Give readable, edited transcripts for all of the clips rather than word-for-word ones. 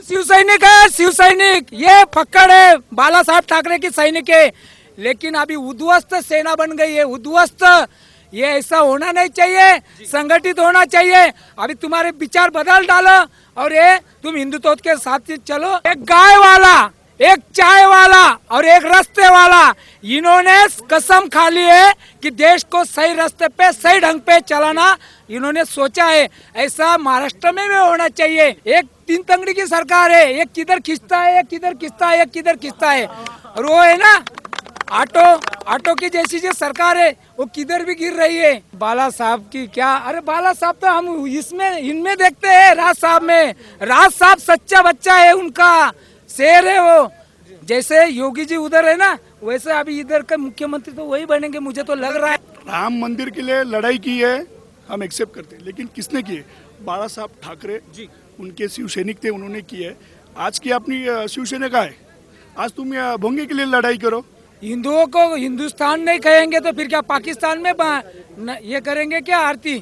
शिवसैनिक है, शिवसैनिक ये फक्कड़ है, बाला साहब ठाकरे की सैनिक है। लेकिन अभी उद्ध्वस्त सेना बन गई है, उद्ध्वस्त। ये ऐसा होना नहीं चाहिए, संगठित होना चाहिए। अभी तुम्हारे विचार बदल डालो और ये तुम हिंदुत्व के साथ चलो। एक गाय वाला, एक चाय वाला और एक रास्ते वाला, इन्होंने कसम खा ली है कि देश को सही रास्ते पे, सही ढंग पे चलाना इन्होंने सोचा है। ऐसा महाराष्ट्र में भी होना चाहिए। एक तीन तंगड़ी की सरकार है, एक किधर खींचता है, एक किधर खींचता है, एक किधर खींचता है। और वो है ना ऑटो की जैसी जो सरकार है वो किधर भी गिर रही है। बाला साहब की क्या, अरे बाला साहब तो हम इनमें देखते हैं, राज साहब में। राज साहब सच्चा बच्चा है, उनका शेर है वो। जैसे योगी जी उधर है ना, वैसे अभी इधर का मुख्यमंत्री तो वही बनेंगे, मुझे तो लग रहा है। राम मंदिर के लिए लड़ाई की है, हम एक्सेप्ट करते हैं, लेकिन किसने की है? बाला साहब ठाकरे जी, उनके शिवसैनिक थे, उन्होंने की है। आज की अपनी शिवसेना का है, आज तुम भोंगे के लिए लड़ाई करो। हिंदुओं को हिंदुस्तान नहीं कहेंगे तो फिर क्या पाकिस्तान में ये करेंगे क्या आरती?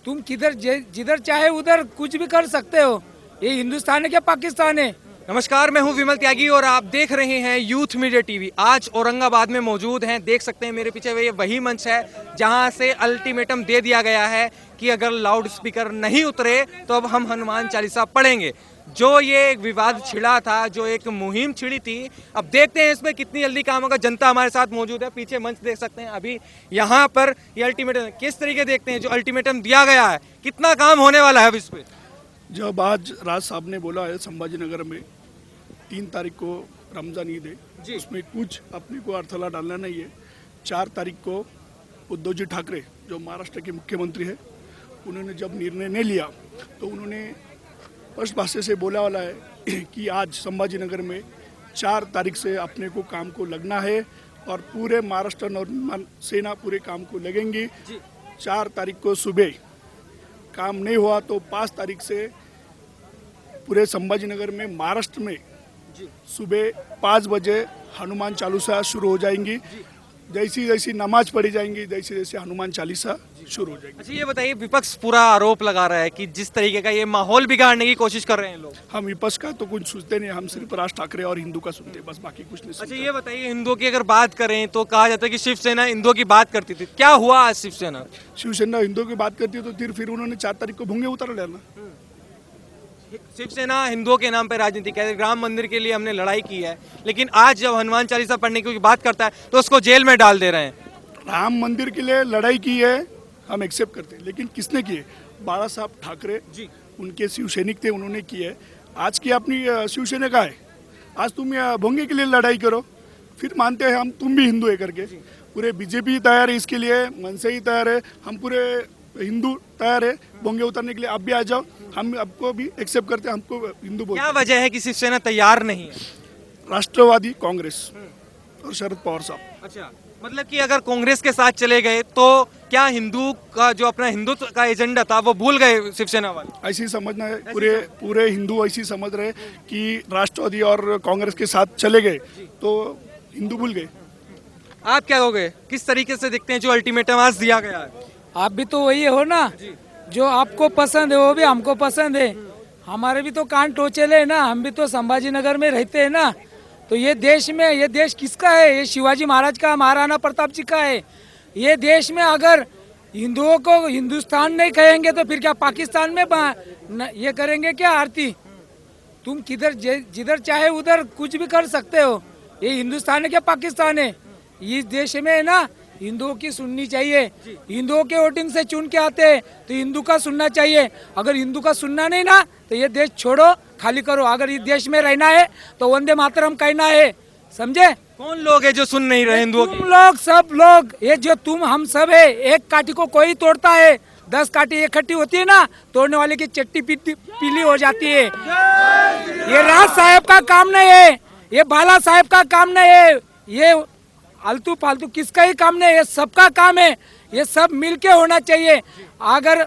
तुम किधर जिधर चाहे उधर कुछ भी कर सकते हो। ये हिंदुस्तान है क्या पाकिस्तान है? नमस्कार, मैं हूं विमल त्यागी और आप देख रहे हैं यूथ मीडिया टीवी। आज औरंगाबाद में मौजूद हैं, देख सकते हैं मेरे पीछे वही मंच है जहां से अल्टीमेटम दे दिया गया है कि अगर लाउड स्पीकर नहीं उतरे तो अब हम हनुमान चालीसा पढ़ेंगे। जो ये एक विवाद छिड़ा था, जो एक मुहिम छिड़ी थी, अब देखते हैं इसमें कितनी जल्दी काम होगा। जनता हमारे साथ मौजूद है, पीछे मंच देख सकते हैं। अभी यहाँ पर ये अल्टीमेटम किस तरीके देखते हैं, जो अल्टीमेटम दिया गया है कितना काम होने वाला है अब इस पे? जब आज राज साहब ने बोला है संभाजी नगर में 3 तारीख को रमजान ईद है, उसमें कुछ अपने को अर्थला डालना नहीं है। 4 तारीख को उद्धव जी ठाकरे जो महाराष्ट्र के मुख्यमंत्री है, उन्होंने जब निर्णय नहीं लिया तो उन्होंने स्पष्ट भाषा से बोला वाला है कि आज संभाजी नगर में 4 तारीख से अपने को काम को लगना है और पूरे महाराष्ट्र नवनिर्माण सेना पूरे काम को लगेंगी। 4 तारीख को सुबह काम नहीं हुआ तो 5 तारीख से पूरे संभाजी नगर में महाराष्ट्र में सुबह 5 बजे हनुमान चालीसा शुरू हो जाएंगी। जैसी जैसी नमाज पढ़ी जाएंगी, जैसे जैसे हनुमान चालीसा शुरू हो जाएगी। अच्छा, ये बताइए, विपक्ष पूरा आरोप लगा रहा है कि जिस तरीके का ये माहौल बिगाड़ने की कोशिश कर रहे हैं लोग। हम विपक्ष का तो कुछ सोचते नहीं, हम सिर्फ राज ठाकरे और हिंदू का सुनते हैं, बस बाकी कुछ नहीं सुनते। अच्छा, ये बताइए, हिंदुओं की अगर बात करें तो कहा जाता है कि शिवसेना हिंदुओं की बात करती थी, क्या हुआ आज शिवसेना? शिवसेना हिंदुओं की बात करती है तो फिर उन्होंने 4 तारीख को भूंगे उतार लेना। शिवसेना हिंदुओं के नाम पर राजनीति कहते, राम मंदिर के लिए हमने लड़ाई की है, लेकिन आज जब हनुमान चालीसा पढ़ने की बात करता है तो उसको जेल में डाल दे रहे हैं। राम मंदिर के लिए लड़ाई की है, हम एक्सेप्ट करते हैं, लेकिन किसने की है? बाला साहब ठाकरे जी, उनके शिवसैनिक थे, उन्होंने की है। आज की अपनी शिवसेना का है, आज तुम भोंगे के लिए लड़ाई करो, फिर मानते हैं हम तुम भी हिंदू है करके। पूरे बीजेपी तैयार है इसके लिए, मनसे ही तैयार है, हम पूरे हिंदू तैयार है भोंगे उतारने के लिए। आप भी आ जाओ, हम आपको भी एक्सेप्ट करते हैं, हमको हिंदू बोलते हैं। क्या वजह है कि शिवसेना तैयार नहीं है? राष्ट्रवादी कांग्रेस और शरद पवार साहब। अच्छा, मतलब कि अगर कांग्रेस के साथ चले गए तो क्या हिंदू का जो अपना हिंदुत्व का एजेंडा था वो भूल गए शिवसेना वाले? ऐसी समझना है, पूरे हिंदू ऐसी समझ रहे कि राष्ट्रवादी और कांग्रेस के साथ चले गए तो हिंदू भूल गए। आप क्या कहोगे, किस तरीके से देखते हैं जो अल्टीमेटम आज दिया गया है? आप भी तो वही हो ना, जो आपको पसंद है वो भी हमको पसंद है। हमारे भी तो कान टोचेले है ना, हम भी तो संभाजी नगर में रहते हैं ना। तो ये देश किसका है? ये शिवाजी महाराज का, महाराणा प्रताप जी का है। ये देश में अगर हिंदुओं को हिंदुस्तान नहीं कहेंगे तो फिर क्या पाकिस्तान में ये करेंगे क्या आरती? तुम किधर जिधर चाहे उधर कुछ भी कर सकते हो। ये हिंदुस्तान है क्या पाकिस्तान है? इस देश में है ना, हिंदुओं की सुननी चाहिए। हिंदुओं के वोटिंग से चुन के आते हैं तो हिंदू का सुनना चाहिए। अगर हिंदू का सुनना नहीं ना तो ये देश छोड़ो, खाली करो। अगर इस देश में रहना है तो वंदे मातरम कहना है, समझे? कौन लोग है जो सुन नहीं रहे हिंदुओं की? तुम लोग, सब लोग, ये जो तुम हम सब है। एक काठी को कोई तोड़ता है, 10 काठी इकट्ठी होती है ना, तोड़ने वाले की चट्टी पीली हो जाती है। ये राज साहब का काम नहीं है, ये बाला साहब का काम नहीं है, ये आलतू फालतू किसका ही काम नहीं है, ये सबका काम है। ये सब मिलके होना चाहिए। अगर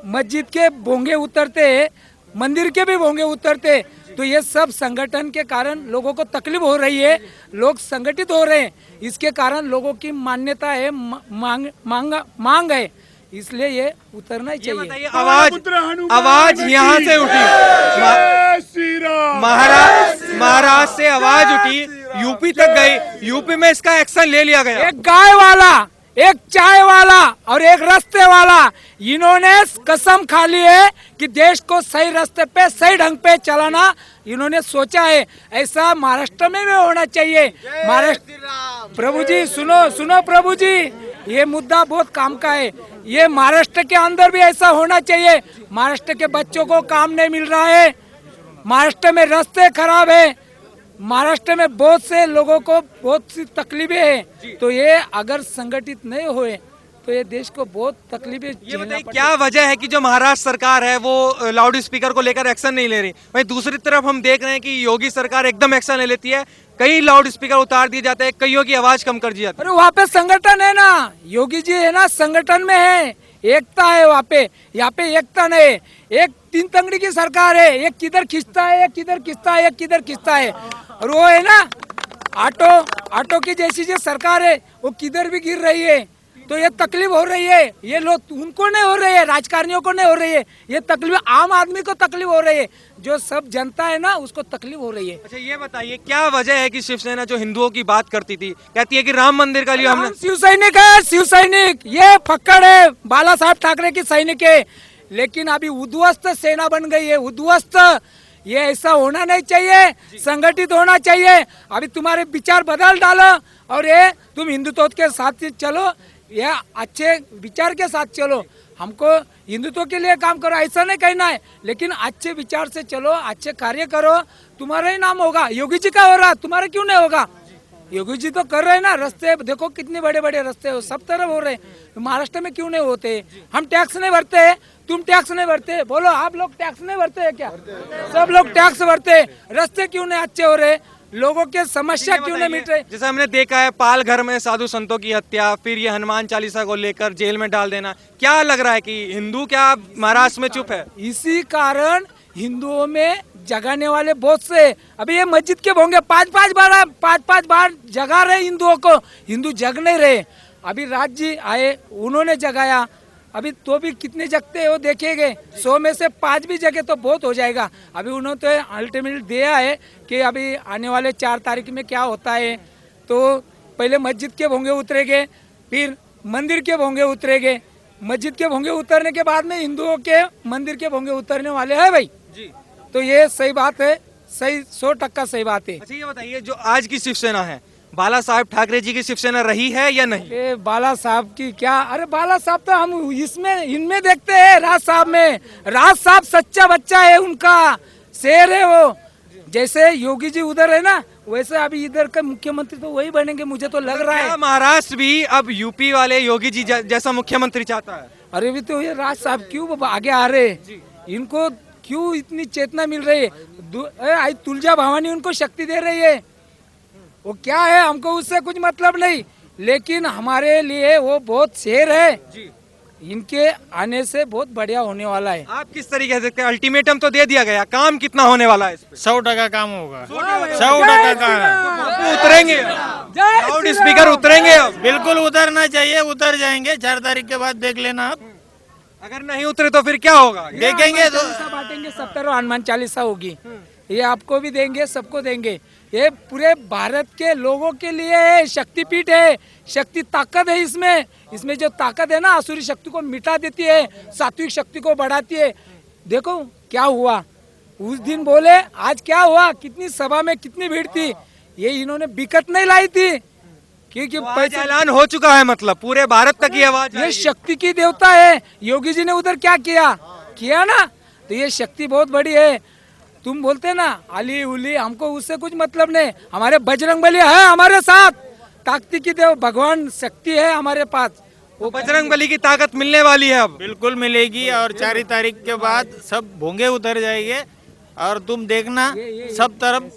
मस्जिद के भोंगे उतरते, मंदिर के भी भोंगे उतरते तो ये सब संगठन के कारण लोगों को तकलीफ हो रही है, लोग संगठित हो रहे हैं। इसके कारण लोगों की मान्यता है, मांग है, इसलिए ये उतरना ही चाहिए। आवाज यहाँ से उठी। महाराष्ट्र से आवाज उठी, यूपी तक गई, यूपी में इसका एक्शन ले लिया गया। एक गाय वाला, एक चाय वाला और एक रास्ते वाला, इन्होंने कसम खा ली है कि देश को सही रास्ते पे सही ढंग पे चलाना इन्होंने सोचा है। ऐसा महाराष्ट्र में भी होना चाहिए। महाराष्ट्र प्रभु जी सुनो प्रभु जी, ये मुद्दा बहुत काम का है। ये महाराष्ट्र के अंदर भी ऐसा होना चाहिए। महाराष्ट्र के बच्चों को काम नहीं मिल रहा है, महाराष्ट्र में रास्ते खराब है, महाराष्ट्र में बहुत से लोगों को बहुत सी तकलीफें हैं। तो ये अगर संगठित नहीं हुए तो ये देश को बहुत तकलीफें ये झेलना बताइए पड़ेगा। क्या वजह है कि जो महाराष्ट्र सरकार है वो लाउड स्पीकर को लेकर एक्शन नहीं ले रही। वहीं दूसरी तरफ हम देख रहे हैं कि योगी सरकार एकदम एक्शन ले लेती है, कई लाउड स्पीकर उतार दिए जाते हैं, कईयों की आवाज कम कर दी जाती है। अरे वहाँ पे संगठन है ना, योगी जी है ना, संगठन में है, एकता है वहाँ पे। यहाँ पे एकता नहीं, एक तीन तंगड़ी की सरकार है, एक किधर खींचता है, एक किधर खींचता है, एक किधर खींचता है। और वो है ना ऑटो की जैसी जो सरकार है वो किधर भी गिर रही है। तो ये तकलीफ हो रही है, ये लोग उनको नहीं हो रही है, राजकारणियों को नहीं हो रही है, ये तकलीफ आम आदमी को तकलीफ हो रही है, जो सब जनता है ना उसको तकलीफ हो रही है। अच्छा ये बताइए क्या वजह है कि शिवसेना जो हिंदुओं की बात करती थी, कहती है कि राम मंदिर का लिए हमने हम शिव सैनिक है, शिव सैनिक, ये फक्कड़ है, बाला साहब ठाकरे की सैनिक है। लेकिन अभी उद्ध्वस्त सेना बन गई है, उद्ध्वस्त। ये ऐसा होना नहीं चाहिए, संगठित होना चाहिए। अभी तुम्हारे विचार बदल डालो और ये तुम हिंदुत्व के साथ चलो, या अच्छे विचार के साथ चलो। हमको हिंदुत्व के लिए काम करो ऐसा नहीं कहना है, लेकिन अच्छे विचार से चलो, अच्छे कार्य करो, तुम्हारा ही नाम होगा। योगी जी का हो रहा, तुम्हारा क्यों नहीं होगा? योगी जी तो कर रहे हैं ना, रास्ते देखो कितने बड़े बड़े रास्ते हो, सब तरफ हो रहे हैं। महाराष्ट्र में क्यों नहीं होते? हम टैक्स नहीं भरते, तुम टैक्स नहीं भरते, बोलो आप लोग टैक्स नहीं भरते हैं क्या? सब लोग टैक्स भरते, रास्ते क्यों नहीं अच्छे हो रहे? लोगों के समस्या क्यों नहीं मिट रही? जैसे हमने देखा है पाल घर में साधु संतों की हत्या, फिर ये हनुमान चालीसा को लेकर जेल में डाल देना, क्या लग रहा है कि हिंदू क्या महाराष्ट्र में चुप है? इसी कारण हिंदुओं में जगाने वाले बहुत से, अभी ये मस्जिद के भोंगे पांच बार जगा रहे हिंदुओं को, हिंदू जग नहीं रहे। अभी राज जी आए, उन्होंने जगाया, अभी तो भी कितने जगते हैं वो देखेंगे, 100 में से 5 भी जगह तो बहुत हो जाएगा। अभी उन्होंने तो अल्टीमेट दिया है कि अभी आने वाले 4 तारीख में क्या होता है। तो पहले मस्जिद के भोंगे उतरेंगे, फिर मंदिर के भोंगे उतरेंगे, मस्जिद के भोंगे उतरने के बाद में हिंदुओं के मंदिर के भोंगे उतरने वाले हैं भाई जी। तो ये सही बात है, सही 100% सही बात है। अच्छा ये बताइए जो आज की शिवसेना है, बाला साहब ठाकरे जी की शिवसेना रही है या नहीं? ये बाला साहब की क्या, अरे बाला साहब तो हम इसमें इनमें देखते हैं, राज साहब में। राज साहब सच्चा बच्चा है, उनका शेर है वो। जैसे योगी जी उधर है ना, वैसे अभी इधर का मुख्यमंत्री तो वही बनेंगे, मुझे तो लग रहा है। क्या महाराष्ट्र भी अब यूपी वाले योगी जी जैसा मुख्यमंत्री चाहता है? अरे भी तो ये राज साहब क्यों आगे आ रहे, इनको क्यों इतनी चेतना मिल रही है? आज तुलजा भवानी उनको शक्ति दे रही है, वो क्या है हमको उससे कुछ मतलब नहीं, लेकिन हमारे लिए वो बहुत शेर है जी। इनके आने से बहुत बढ़िया होने वाला है। आप किस तरीके से देखते हैं? अल्टीमेटम तो दे दिया गया, काम कितना होने वाला है इस पे? 100% काम होगा, 100% काम। वो उतरेंगे, लाउड स्पीकर उतरेंगे अब? बिल्कुल उतरना चाहिए, उतर जाएंगे 4 तारीख के बाद, देख लेना आप। अगर नहीं उतरे तो फिर क्या होगा? देखेंगे तो बांटेंगे, 70 हनुमान चालीसा होगी, ये आपको भी देंगे, सबको देंगे। ये पूरे भारत के लोगों के लिए है, शक्तिपीठ है, शक्ति ताकत है इसमें। इसमें जो ताकत है ना, आसुरी शक्ति को मिटा देती है, सात्विक शक्ति को बढ़ाती है। देखो क्या हुआ उस दिन, बोले आज क्या हुआ, कितनी सभा में कितनी भीड़ थी। ये इन्होंने बिकट नहीं लाई थी, क्योंकि तो आज ऐलान हो चुका है, मतलब पूरे भारत तक ये आवाज ये आएगी। शक्ति की देवता है। योगी जी ने उधर क्या किया ना, तो ये शक्ति बहुत बड़ी है। तुम बोलते ना अली उली, हमको उससे कुछ मतलब नहीं, हमारे बजरंगबली है हमारे साथ, ताकती की देव भगवान शक्ति है हमारे पास। वो बजरंगबली की ताकत मिलने वाली है अब। बिल्कुल मिलेगी, और 4 तारीख के बाद सब भोंगे उतर जाएंगे, और तुम देखना सब तरफ,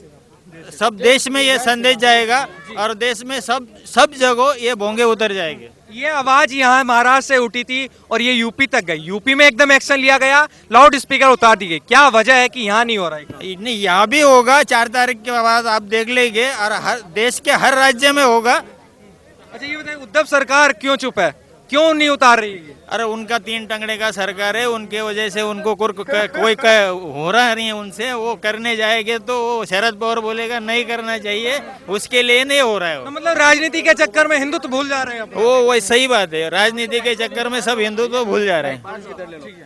सब देश में ये संदेश जाएगा, और देश में सब जगह ये भोंगे उतर जाएंगे। ये आवाज यहाँ महाराष्ट्र से उठी थी और ये यूपी तक गई, यूपी में एकदम एक्शन लिया गया, लाउड स्पीकर उतार दिए। क्या वजह है कि यहाँ नहीं हो रहा है? नहीं, यहाँ भी होगा 4 तारीख के बाद, आप देख लेंगे, और हर देश के हर राज्य में होगा। अच्छा ये बताइए उद्धव सरकार क्यों चुप है? क्यों नहीं उतार रही है? अरे उनका 3 टंगड़े का सरकार है, उनके वजह से उनको कोई हो रहा नहीं है उनसे। वो करने जाएंगे तो वो शरद पवार बोलेगा नहीं करना चाहिए, उसके लिए नहीं हो रहा है तो मतलब राजनीति के चक्कर में हिंदुत्व भूल जा रहे हैं आप। वो सही बात है, राजनीति के चक्कर में सब हिंदुत्व भूल जा रहे हैं।